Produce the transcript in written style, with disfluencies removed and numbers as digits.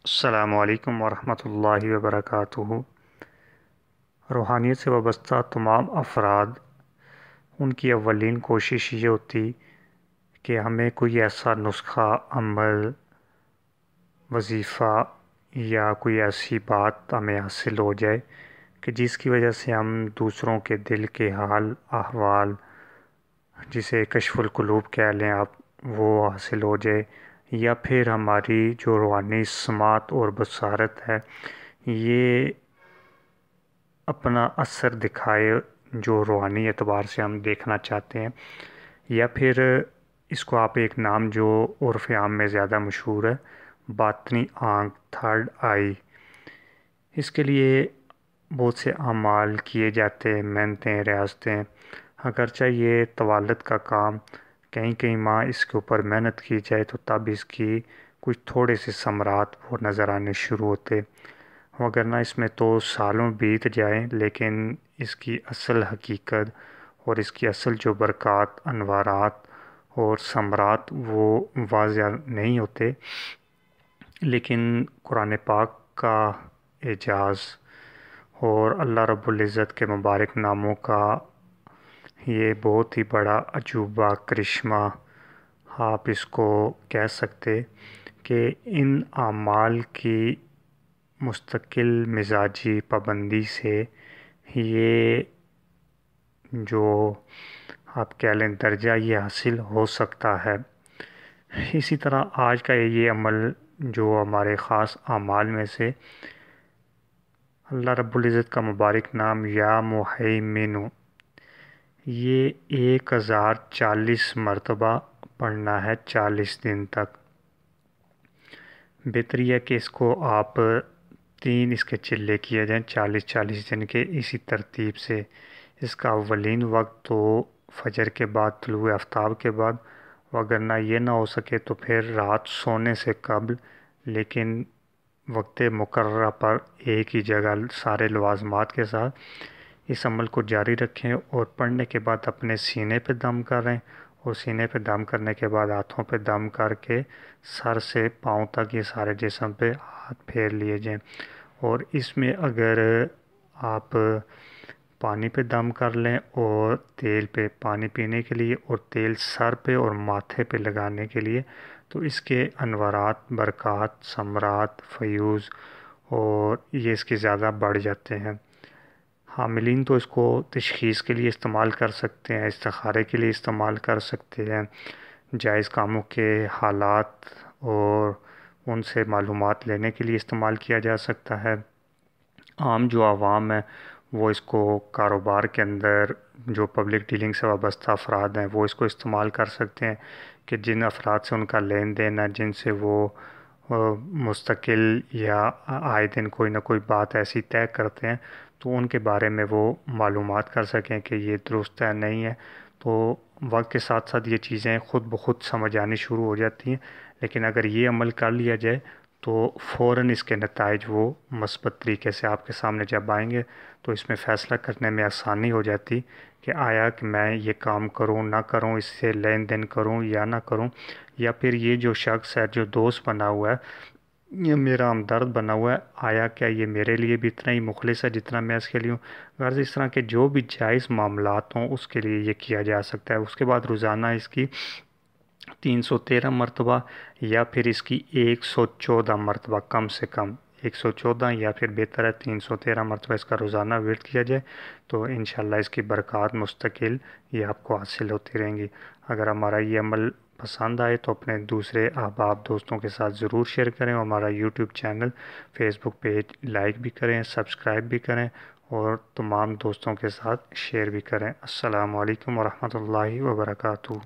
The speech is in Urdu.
السلام علیکم ورحمۃ اللہ وبرکاتہ۔ روحانیت سے وابستہ تمام افراد، ان کی اولین کوشش یہ ہوتی کہ ہمیں کوئی ایسا نسخہ، عمل، وظیفہ یا کوئی ایسی بات ہمیں حاصل ہو جائے کہ جس کی وجہ سے ہم دوسروں کے دل کے حال احوال، جسے کشف القلوب کہہ لیں آپ، وہ حاصل ہو جائے، یا پھر ہماری جو روحانی سماعت اور بصارت ہے یہ اپنا اثر دکھائے جو روحانی اعتبار سے ہم دیکھنا چاہتے ہیں، یا پھر اس کو آپ ایک نام جو عرف عام میں زیادہ مشہور ہے، باطنی آنکھ، تھرڈ آئی، اس کے لیے بہت سے اعمال کیے جاتے ہیں، محنتیں، ریاضتیں، اگرچہ یہ طوالت کا کام کئی کئی ماہ اس کے اوپر محنت کی جائے تو تب اس کی کچھ تھوڑے سے ثمرات وہ نظر آنے شروع ہوتے، وگرنہ اس میں تو سالوں بیت جائیں لیکن اس کی اصل حقیقت اور اس کی اصل جو برکات، انوارات اور ثمرات وہ واضح نہیں ہوتے۔ لیکن قرآن پاک کا اعجاز اور اللہ رب العزت کے مبارک ناموں کا یہ بہت ہی بڑا عجوبہ، کرشمہ آپ اس کو کہہ سکتے کہ ان اعمال کی مستقل مزاجی پابندی سے یہ جو آپ کہہ لیں درجہ یہ حاصل ہو سکتا ہے۔ اسی طرح آج کا یہ عمل جو ہمارے خاص اعمال میں سے اللہ رب العزت کا مبارک نام یا محیمن، یہ 1040 مرتبہ پڑھنا ہے 40 دن تک۔ بہتر یہ ہے کہ اس کو آپ 3 اس کے چلے کیے جائیں 40 دن کے، اسی ترتیب سے۔ اس کا اولین وقت تو فجر کے بعد، طلوع آفتاب کے بعد، وگرنہ یہ نہ ہو سکے تو پھر رات سونے سے قبل، لیکن وقت مقررہ پر ایک ہی جگہ سارے لوازمات کے ساتھ اس عمل کو جاری رکھیں، اور پڑھنے کے بعد اپنے سینے پہ دم کریں، اور سینے پہ دم کرنے کے بعد ہاتھوں پہ دم کر کے سر سے پاؤں تک یہ سارے جسم پہ ہاتھ پھیر لیے جائیں۔ اور اس میں اگر آپ پانی پہ دم کر لیں اور تیل پہ، پانی پینے کے لیے اور تیل سر پہ اور ماتھے پہ لگانے کے لیے، تو اس کے انوارات، برکات، ثمرات، فیوز اور یہ اس کے زیادہ بڑھ جاتے ہیں۔ حاملین تو اس کو تشخیص کے لیے استعمال کر سکتے ہیں، استخارے کے لیے استعمال کر سکتے ہیں، جائز کاموں کے حالات اور ان سے معلومات لینے کے لیے استعمال کیا جا سکتا ہے۔ عام جو عوام ہے وہ اس کو کاروبار کے اندر، جو پبلک ڈیلنگ سے وابستہ افراد ہیں وہ اس کو استعمال کر سکتے ہیں کہ جن افراد سے ان کا لین دین ہے، جن سے وہ مستقل یا آئے دن کوئی نہ کوئی بات ایسی طے کرتے ہیں، تو ان کے بارے میں وہ معلومات کر سکیں کہ یہ درست ہے نہیں ہے۔ تو وقت کے ساتھ ساتھ یہ چیزیں خود بخود سمجھ آنی شروع ہو جاتی ہیں، لیکن اگر یہ عمل کر لیا جائے تو فوراً اس کے نتائج وہ مثبت طریقے سے آپ کے سامنے جب آئیں گے تو اس میں فیصلہ کرنے میں آسانی ہو جاتی کہ آیا کہ میں یہ کام کروں نہ کروں، اس سے لین دین کروں یا نہ کروں، یا پھر یہ جو شخص ہے، جو دوست بنا ہوا ہے، یہ میرا ہمدرد بنا ہوا ہے، آیا کیا یہ میرے لیے بھی اتنا ہی مخلص ہے جتنا میں اس کے لیے ہوں۔ غرض اس طرح کے جو بھی جائز معاملات ہوں اس کے لیے یہ کیا جا سکتا ہے۔ اس کے بعد روزانہ اس کی 313 مرتبہ یا پھر اس کی 114 مرتبہ، کم سے کم 114 یا پھر بہتر ہے 313 مرتبہ اس کا روزانہ ورد کیا جائے، تو انشاءاللہ اس کی برکات مستقل یہ آپ کو حاصل ہوتی رہیں گی۔ اگر ہمارا یہ عمل پسند آئے تو اپنے دوسرے احباب دوستوں کے ساتھ ضرور شیئر کریں، اور ہمارا یوٹیوب چینل، فیس بک پیج لائک بھی کریں، سبسکرائب بھی کریں، اور تمام دوستوں کے ساتھ شیئر بھی کریں۔ السلام علیکم ورحمۃ اللہ وبرکاتہ۔